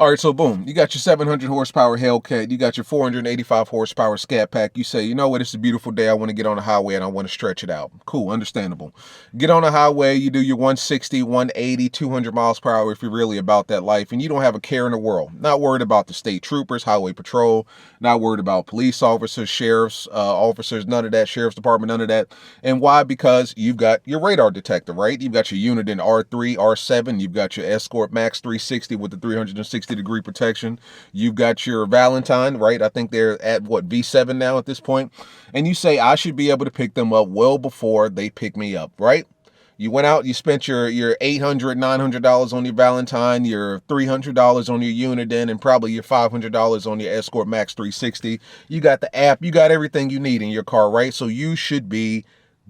All right, so boom, you got your 700 horsepower Hellcat, you got your 485 horsepower Scat Pack. You say, you know what, it's a beautiful day. I want to get on the highway and I want to stretch it out. Cool, understandable. Get on the highway, you do your 160, 180, 200 miles per hour if you're really about that life, and you don't have a care in the world. Not worried about the state troopers, highway patrol, not worried about police officers, sheriffs, officers, none of that, sheriff's department, none of that. And why? Because you've got your radar detector, right? You've got your Uniden R3, R7, you've got your Escort Max 360 with the 360-degree protection. You've got your Valentine, right? I think they're at, what, V7 now at this point. And you say, I should be able to pick them up well before they pick me up, right? You went out, you spent your $800, $900 on your Valentine, your $300 on your Uniden, and probably your $500 on your Escort Max 360. You got the app, you got everything you need in your car, right? So you should be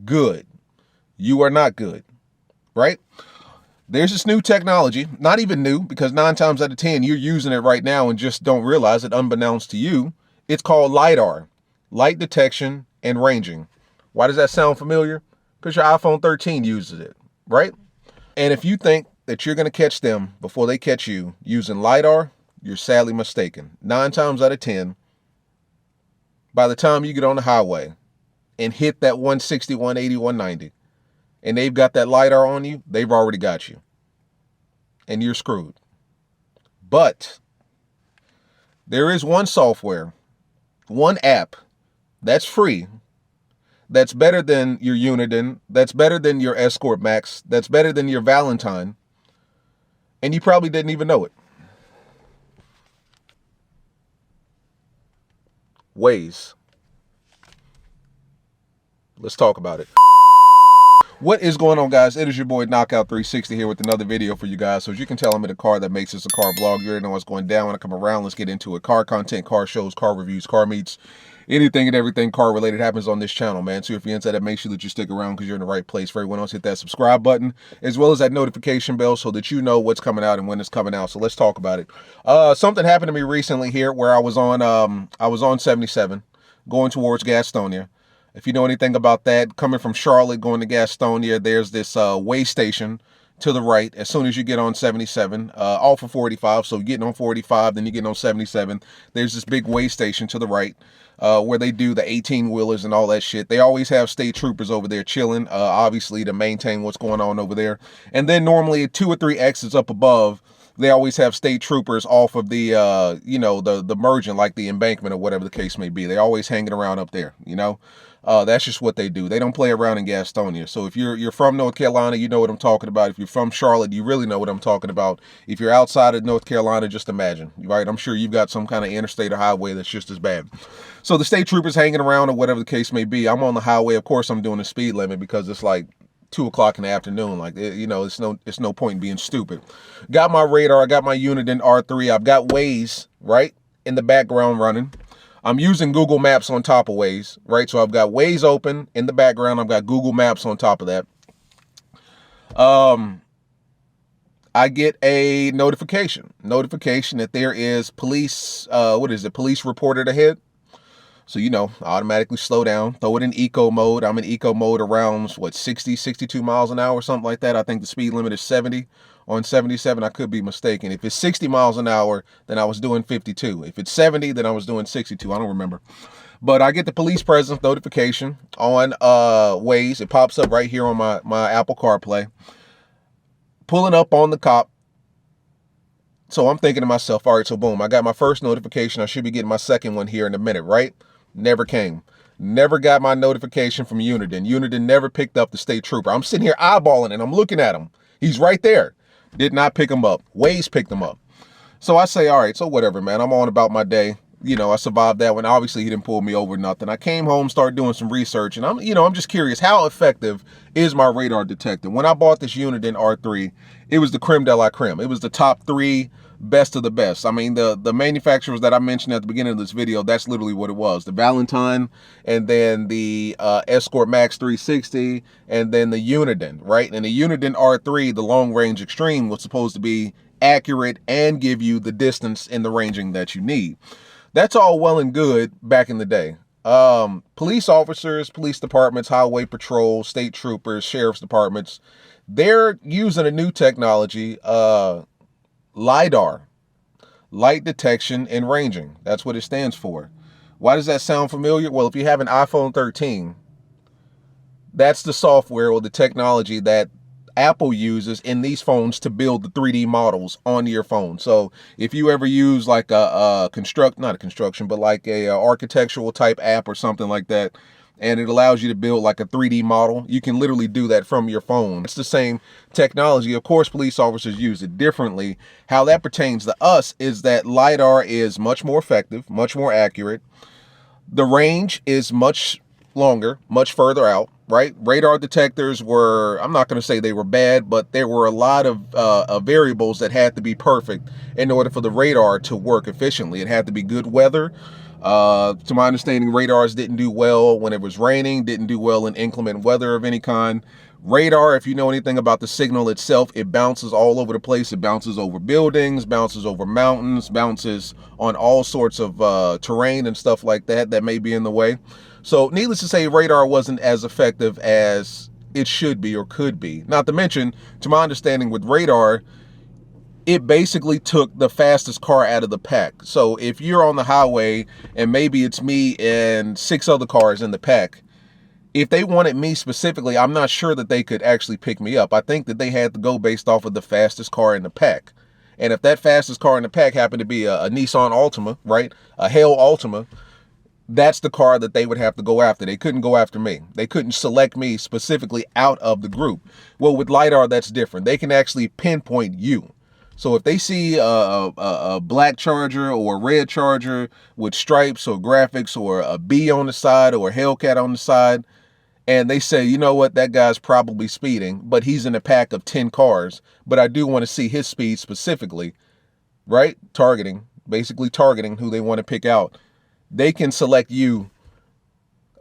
good. You are not good, right? There's this new technology, not even new, because 9 times out of 10, you're using it right now and just don't realize it, unbeknownst to you. It's called LiDAR, light detection and ranging. Why does that sound familiar? Because your iPhone 13 uses it, right? And if you think that you're going to catch them before they catch you using LiDAR, you're sadly mistaken. 9 times out of 10, by the time you get on the highway and hit that 160, 180, 190, and they've got that LiDAR on you, they've already got you. And you're screwed. But there is one software, one app that's free, that's better than your Uniden, that's better than your Escort Max, that's better than your Valentine, and you probably didn't even know it. Waze. Let's talk about it. What is going on, guys? It is your boy Knockout 360 here with another video for you guys. So as you can tell, I'm in a car that makes this a car vlog. You already know what's going down when I come around. Let's get into it. Car content, car shows, car reviews, car meets, anything and everything car related happens on this channel, man. So if you're into that, make sure that you stick around because you're in the right place. For everyone else, hit that subscribe button as well as that notification bell so that you know what's coming out and when it's coming out. So let's talk about it. Something happened to me recently here where I was on 77 going towards Gastonia. If you know anything about that, coming from Charlotte, going to Gastonia, there's this way station to the right. As soon as you get on 77, off of 45, so you're getting on 45, then you're getting on 77, there's this big way station to the right where they do the 18-wheelers and all that shit. They always have state troopers over there chilling, obviously, to maintain what's going on over there. And then normally 2 or 3 exits up above, they always have state troopers off of the, you know, the merging, like the embankment or whatever the case may be. They're always hanging around up there, you know. That's just what they do. They don't play around in Gastonia. So if you're from North Carolina, you know what I'm talking about. If you're from Charlotte, you really know what I'm talking about. If you're outside of North Carolina, just imagine, right? I'm sure you've got some kind of interstate or highway that's just as bad. So the state troopers hanging around or whatever the case may be. I'm on the highway. Of course, I'm doing the speed limit because it's like 2 o'clock in the afternoon. Like, you know, it's no point in being stupid. Got my radar. I got my Uniden R3. I've got Waze, right, in the background running. I'm using Google Maps on top of Waze, right? So I've got Waze open in the background. I've got Google Maps on top of that. I get a notification that there is police, police reported ahead. So, you know, automatically slow down, throw it in eco mode. I'm in eco mode around, what, 60, 62 miles an hour, something like that. I think the speed limit is 70 on 77. I could be mistaken. If it's 60 miles an hour, then I was doing 52. If it's 70, then I was doing 62. I don't remember. But I get the police presence notification on Waze. It pops up right here on my Apple CarPlay. Pulling up on the cop. So I'm thinking to myself, all right, so boom, I got my first notification. I should be getting my second one here in a minute, right? Never came. Never got my notification from Uniden. Uniden never picked up the state trooper. I'm sitting here eyeballing it. I'm looking at him. He's right there. Did not pick him up. Waze picked him up. So I say, all right, so whatever, man. I'm on about my day. You know, I survived that one. Obviously, he didn't pull me over, nothing. I came home, started doing some research, and I'm just curious, how effective is my radar detector? When I bought this Uniden R3, it was the creme de la creme. It was the top 3 best of the best. I mean, the manufacturers that I mentioned at the beginning of this video, that's literally what it was. The Valentine, and then the Escort Max 360, and then the Uniden, right? And the Uniden R3, the long range extreme, was supposed to be accurate and give you the distance and the ranging that you need. That's all well and good back in the day. Police officers, police departments, highway patrol, state troopers, sheriff's departments, they're using a new technology, LiDAR. light detection and ranging. That's what it stands for. Why does that sound familiar? Well, if you have an iPhone 13, that's the software or the technology that Apple uses in these phones to build the 3D models on your phone. So if you ever use like not a construction, but like a architectural type app or something like that, and it allows you to build like a 3D model, you can literally do that from your phone. It's the same technology. Of course, police officers use it differently. How that pertains to us is that LiDAR is much more effective, much more accurate. The range is much longer, much further out, right? Radar detectors were, I'm not going to say they were bad, but there were a lot of variables that had to be perfect in order for the radar to work efficiently. It had to be good weather. To my understanding, radars didn't do well when it was raining, didn't do well in inclement weather of any kind. Radar, if you know anything about the signal itself, it bounces all over the place. It bounces over buildings, bounces over mountains, bounces on all sorts of terrain and stuff like that that may be in the way. So needless to say, radar wasn't as effective as it should be or could be. Not to mention, to my understanding with radar, it basically took the fastest car out of the pack. So if you're on the highway and maybe it's me and 6 other cars in the pack, if they wanted me specifically, I'm not sure that they could actually pick me up. I think that they had to go based off of the fastest car in the pack. And if that fastest car in the pack happened to be a Nissan Altima, right? A Hail Altima, that's the car that they would have to go after. They couldn't go after me. They couldn't select me specifically out of the group. Well, with LiDAR, that's different. They can actually pinpoint you. So if they see a black Charger or a red Charger with stripes or graphics or a B on the side or a Hellcat on the side, and they say, you know what, that guy's probably speeding, but he's in a pack of 10 cars, but I do want to see his speed specifically, right? Basically targeting who they want to pick out. They can select you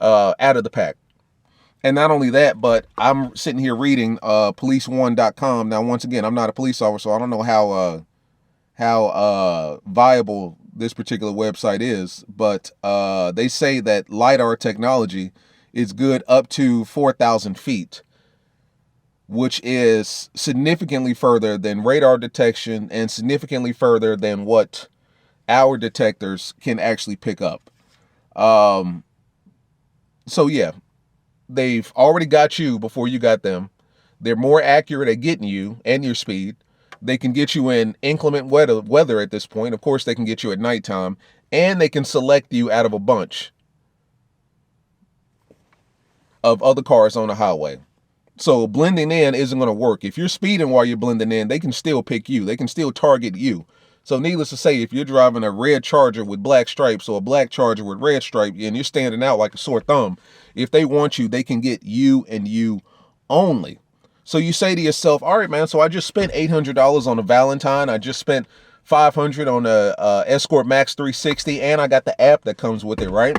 out of the pack. And not only that, but I'm sitting here reading police1.com. Now, once again, I'm not a police officer, so I don't know how viable this particular website is, but they say that LiDAR technology is good up to 4,000 feet, which is significantly further than radar detection and significantly further than what our detectors can actually pick up. So yeah, they've already got you before you got them. They're more accurate at getting you and your speed. They can get you in inclement weather at this point. Of course, they can get you at nighttime, and they can select you out of a bunch of other cars on the highway. So blending in isn't going to work. If you're speeding while you're blending in, they can still pick you. They can still target you. So needless to say, if you're driving a red Charger with black stripes or a black Charger with red stripes and you're standing out like a sore thumb, if they want you, they can get you and you only. So you say to yourself, all right, man, so I just spent $800 on a Valentine. I just spent $500 on a Escort Max 360, and I got the app that comes with it, right?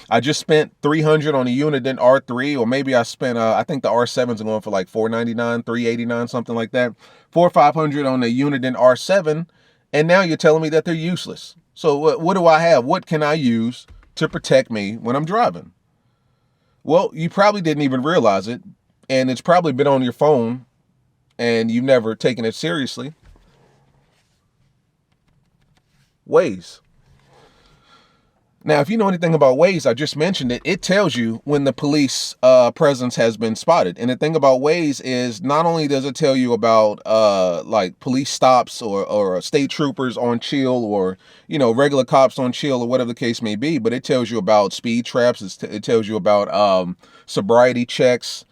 I just spent $300 on a Uniden R3, or maybe I spent, I think the R7s are going for like $499, $389, something like that. $400 or $500 on the Uniden R7, and now you're telling me that they're useless. So what do I have? What can I use to protect me when I'm driving? Well, you probably didn't even realize it, and it's probably been on your phone, and you've never taken it seriously. Waze. Now, if you know anything about Waze, I just mentioned it, it tells you when the police presence has been spotted. And the thing about Waze is not only does it tell you about like police stops or state troopers on chill, or, you know, regular cops on chill, or whatever the case may be, but it tells you about speed traps. It tells you about sobriety checks,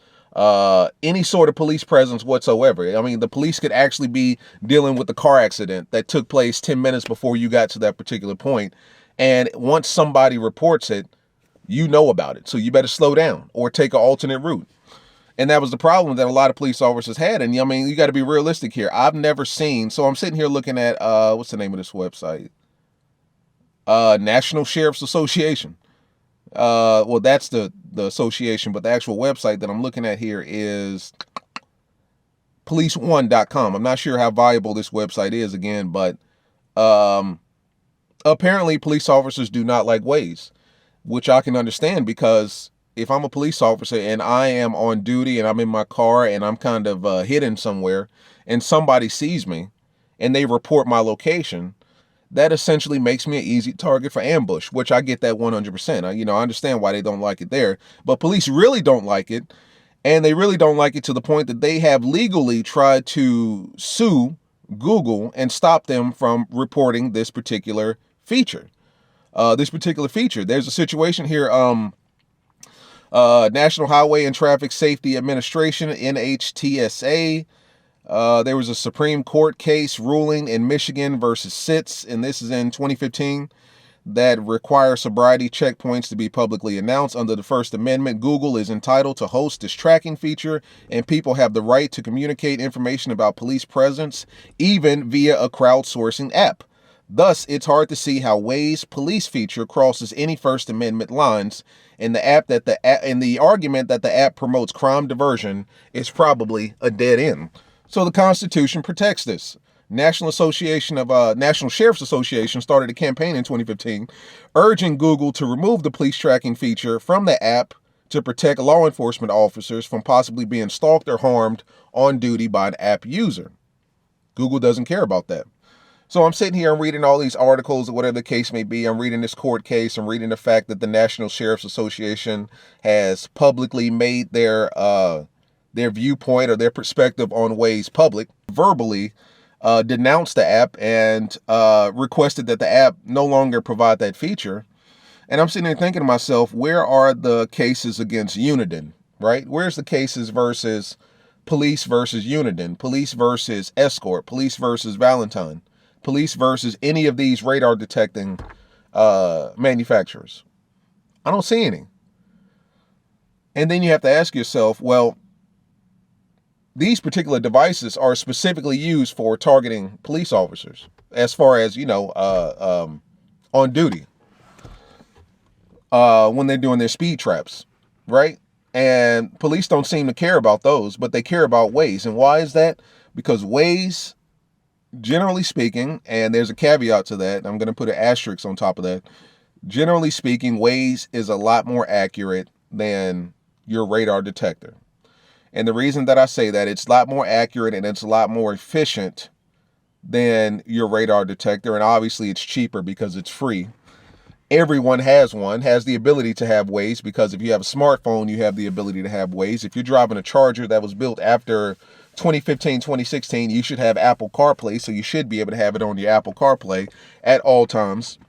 any sort of police presence whatsoever. I mean, the police could actually be dealing with the car accident that took place 10 minutes before you got to that particular point. And once somebody reports it, you know about it. So you better slow down or take an alternate route. And that was the problem that a lot of police officers had. And I mean, you got to be realistic here. I've never seen, so I'm sitting here looking at, what's the name of this website? National Sheriff's Association. Well, that's the association, but the actual website that I'm looking at here is police1.com. I'm not sure how valuable this website is again, but apparently police officers do not like Waze, which I can understand, because if I'm a police officer and I am on duty and I'm in my car and I'm kind of hidden somewhere and somebody sees me and they report my location, that essentially makes me an easy target for ambush, which I get that 100%. I understand why they don't like it there, but police really don't like it. And they really don't like it to the point that they have legally tried to sue Google and stop them from reporting this particular feature. There's a situation here, National Highway and Traffic Safety Administration, NHTSA. There was a Supreme Court case ruling in Michigan versus SITS, and this is in 2015, that requires sobriety checkpoints to be publicly announced. Under the First Amendment, Google is entitled to host this tracking feature, and people have the right to communicate information about police presence, even via a crowdsourcing app. Thus, it's hard to see how Waze police feature crosses any First Amendment lines, and the argument that the app promotes crime diversion is probably a dead end. So the Constitution protects this. National Sheriff's Association started a campaign in 2015 urging Google to remove the police tracking feature from the app to protect law enforcement officers from possibly being stalked or harmed on duty by an app user. Google doesn't care about that. So I'm sitting here, I'm reading all these articles or whatever the case may be. I'm reading this court case. I'm reading the fact that the National Sheriff's Association has publicly made their viewpoint or their perspective on Waze public, verbally denounced the app and requested that the app no longer provide that feature. And I'm sitting there thinking to myself, where are the cases against Uniden, right? Where's the cases versus police versus Uniden, police versus Escort, police versus Valentine, police versus any of these radar detecting manufacturers? I don't see any. And then you have to ask yourself, well, these particular devices are specifically used for targeting police officers as far as, on duty, when they're doing their speed traps, right? And police don't seem to care about those, but they care about Waze. And why is that? Because Waze, generally speaking, and there's a caveat to that, I'm going to put an asterisk on top of that. Generally speaking, Waze is a lot more accurate than your radar detector. And the reason that I say that, it's a lot more accurate and it's a lot more efficient than your radar detector. And obviously it's cheaper because it's free. Everyone has the ability to have Waze, because if you have a smartphone, you have the ability to have Waze. If you're driving a Charger that was built after 2015, 2016, you should have Apple CarPlay. So you should be able to have it on your Apple CarPlay at all times.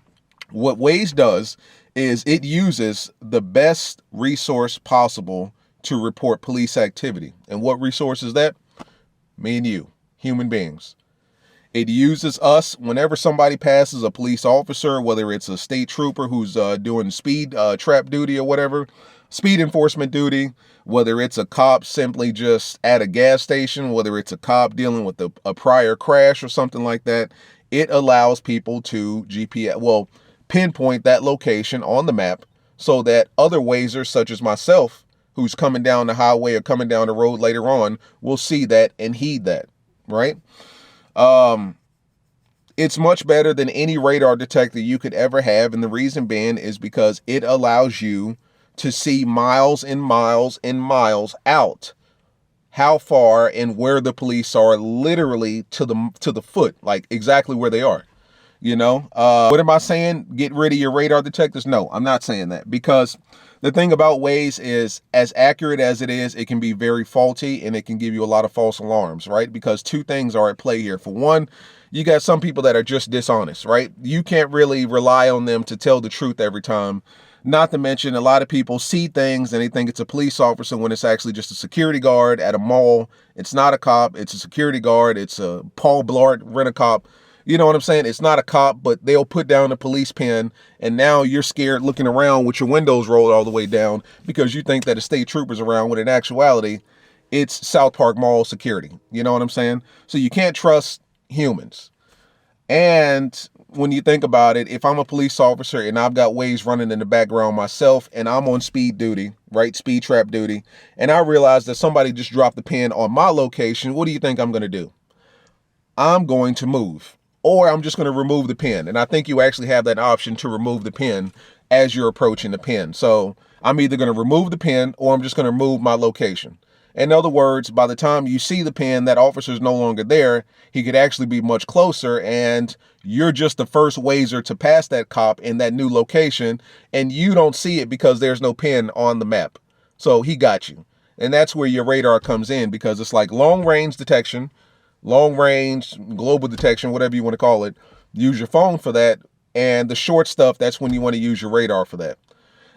What Waze does is it uses the best resource possible to report police activity. And what resource is that? Me and you, human beings. It uses us whenever somebody passes a police officer, whether it's a state trooper who's doing speed trap duty or whatever, speed enforcement duty, whether it's a cop simply just at a gas station, whether it's a cop dealing with a prior crash or something like that. It allows people to pinpoint that location on the map so that other Wazers such as myself, who's coming down the highway or coming down the road later on, will see that and heed that, right? It's much better than any radar detector you could ever have. And the reason being is because it allows you to see miles and miles and miles out how far and where the police are, literally to the foot, like exactly where they are. What am I saying? Get rid of your radar detectors? No, I'm not saying that, because the thing about Waze is, as accurate as it is, it can be very faulty and it can give you a lot of false alarms, right? Because two things are at play here. For one, you got some people that are just dishonest, right? You can't really rely on them to tell the truth every time. Not to mention, a lot of people see things and they think it's a police officer when it's actually just a security guard at a mall. It's not a cop. It's a security guard. It's a Paul Blart Rent-A-Cop. You know what I'm saying? It's not a cop, but they'll put down a police pen, and now you're scared looking around with your windows rolled all the way down because you think that a state trooper's around, when in actuality, it's South Park Mall security. You know what I'm saying? So you can't trust humans. And when you think about it, if I'm a police officer and I've got Waze running in the background myself and I'm on speed duty, right, speed trap duty, and I realize that somebody just dropped the pin on my location, what do you think I'm going to do? I'm going to move. Or I'm just going to remove the pin. And I think you actually have that option to remove the pin as you're approaching the pin. So I'm either going to remove the pin or I'm just going to remove my location. In other words, by the time you see the pin, that officer's no longer there. He could actually be much closer, and you're just the first Wazer to pass that cop in that new location, and you don't see it because there's no pin on the map. So he got you. And that's where your radar comes in, because it's like long range detection, long range global detection, whatever you want to call it. Use your phone for that. And the short stuff, that's when you want to use your radar for that.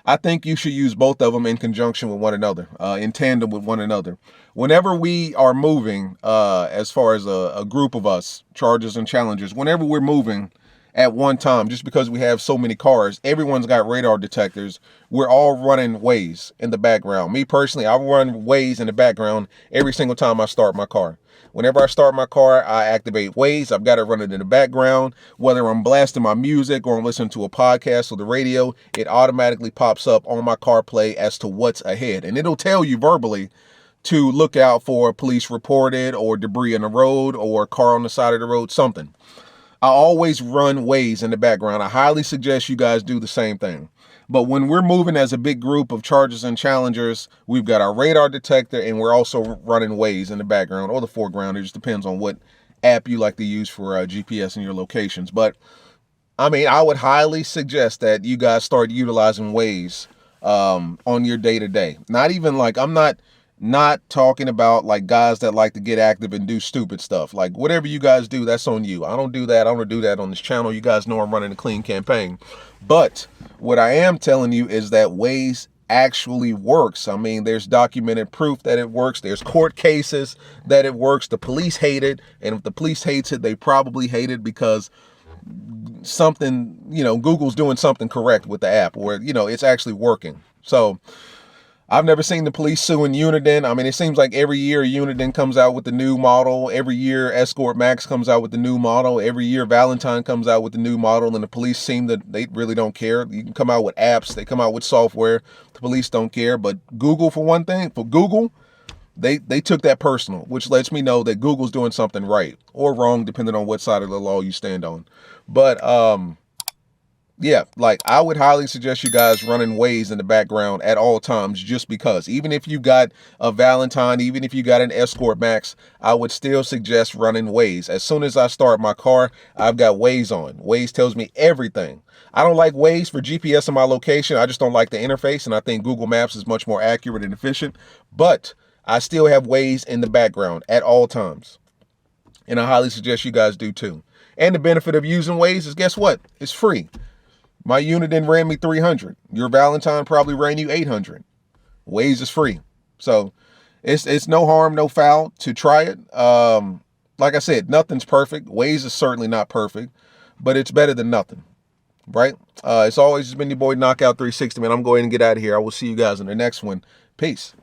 I think you should use both of them in conjunction with one another, in tandem with one another. Whenever we are moving, as far as a group of us, chargers and challengers, whenever we're moving at one time, just because we have so many cars, everyone's got radar detectors. We're all running Waze in the background. Me personally, I run Waze in the background every single time I start my car. Whenever I start my car, I activate Waze. I've got it running in the background. Whether I'm blasting my music or I'm listening to a podcast or the radio, it automatically pops up on my CarPlay as to what's ahead. And it'll tell you verbally to look out for police reported or debris in the road or a car on the side of the road, something. I always run Waze in the background. I highly suggest you guys do the same thing. But when we're moving as a big group of chargers and challengers, we've got our radar detector, and we're also running Waze in the background or the foreground. It just depends on what app you like to use for GPS in your locations. But I mean, I would highly suggest that you guys start utilizing Waze on your day-to-day. Not even like, I'm not talking about like guys that like to get active and do stupid stuff. Like whatever you guys do, that's on you. I don't do that. I don't do that on this channel. You guys know I'm running a clean campaign. But what I am telling you is that Waze actually works. I mean, there's documented proof that it works. There's court cases that it works. The police hate it. And if the police hates it, they probably hate it because something, Google's doing something correct with the app, or, it's actually working. So I've never seen the police suing Uniden. I mean, it seems like every year Uniden comes out with the new model. Every year Escort Max comes out with the new model. Every year Valentine comes out with the new model, and the police seem that they really don't care. You can come out with apps. They come out with software. The police don't care. But Google, for one thing, for Google, they took that personal, which lets me know that Google's doing something right or wrong, depending on what side of the law you stand on. But, yeah, like I would highly suggest you guys running Waze in the background at all times, just because even if you got a Valentine, even if you got an Escort Max, I would still suggest running Waze. As soon as I start my car, I've got Waze on. Waze tells me everything. I don't like Waze for GPS in my location. I just don't like the interface, and I think Google Maps is much more accurate and efficient. But I still have Waze in the background at all times. And I highly suggest you guys do too. And the benefit of using Waze is, guess what? It's free. My Uniden ran me 300. Your Valentine probably ran you 800. Waze is free. So it's no harm, no foul to try it. Like I said, nothing's perfect. Waze is certainly not perfect, but it's better than nothing, right? It's always been your boy Knockout 360, man. I'm going to get out of here. I will see you guys in the next one. Peace.